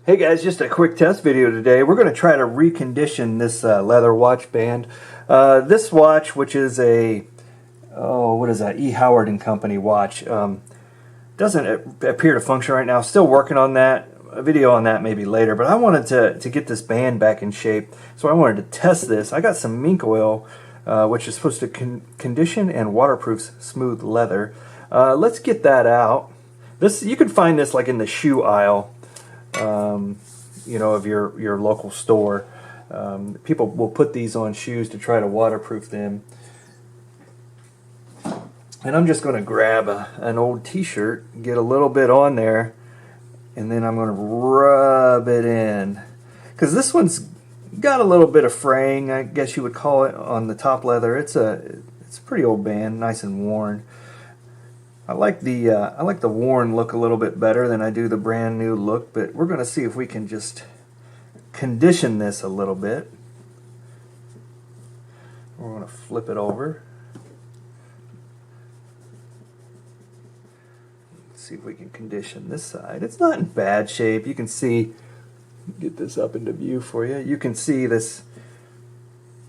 Hey guys, just a quick test video today. We're going to try to recondition this leather watch band. This watch, which is a, what is that, E. Howard & Company watch, doesn't appear to function right now. Still working on that. A video on that maybe later, but I wanted to get this band back in shape, so I wanted to test this. I got some mink oil, which is supposed to condition and waterproof smooth leather. Let's get that out. This, you can find this like in the shoe aisle, you know, of your local store. People will put these on shoes to try to waterproof them. And I'm just going to grab an old t-shirt, get a little bit on there, and then I'm going to rub it in. Because this one's got a little bit of fraying, I guess you would call it, on the top leather. It's a pretty old band, nice and worn. I like the worn look a little bit better than I do the brand new look, but we're going to see if we can just condition this a little bit. We're going to flip it over. See if we can condition this side. It's not in bad shape. You can see, get this up into view for you. You can see this,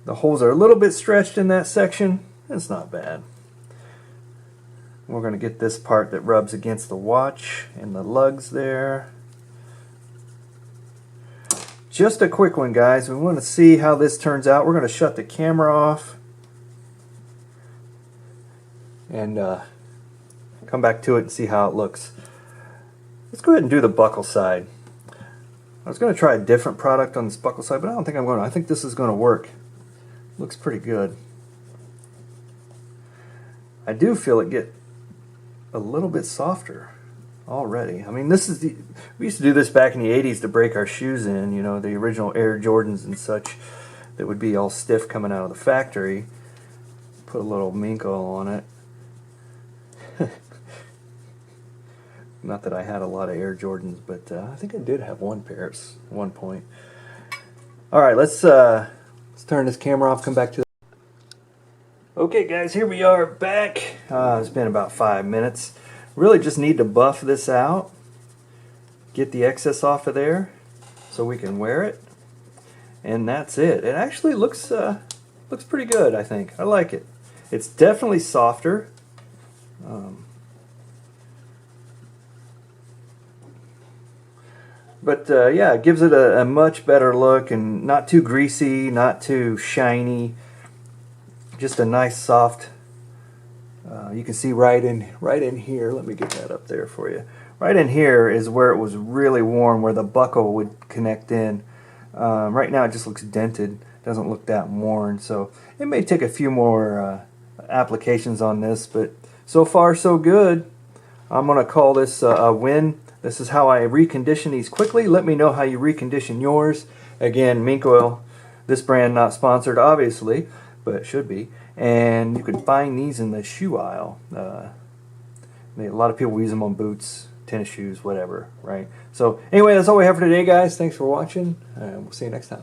the holes are a little bit stretched in that section. It's not bad. We're going to get this part that rubs against the watch and the lugs there. Just a quick one, guys. We want to see how this turns out. We're going to shut the camera off and come back to it and see how it looks. Let's go ahead and do the buckle side. I was going to try a different product on this buckle side, but I don't think I'm going to. I think this is going to work. Looks pretty good. I do feel it get a little bit softer already. I mean, this is we used to do this back in the 80s to break our shoes in, you know, the original Air Jordans and such that would be all stiff coming out of the factory. Put a little mink oil on it. Not that I had a lot of Air Jordans, but I think I did have one pair at one point. Alright, let's turn this camera off, come back to the... Okay guys, here we are back. It's been about 5 minutes. Really just need to buff this out, get the excess off of there so we can wear it, and that's it. It actually looks pretty good, I think. I like it. It's definitely softer. But yeah, it gives it a much better look, and not too greasy, not too shiny. Just a nice soft. You can see right in here. Let me get that up there for you. Right in here is where it was really worn, where the buckle would connect in. Right now it just looks dented. Doesn't look that worn. So it may take a few more applications on this, but so far so good. I'm gonna call this a win. This is how I recondition these quickly. Let me know how you recondition yours. Again, mink oil. This brand not sponsored, obviously, but it should be. And you can find these in the shoe aisle. A lot of people use them on boots, tennis shoes, whatever, right? So anyway, that's all we have for today, guys. Thanks for watching, and we'll see you next time.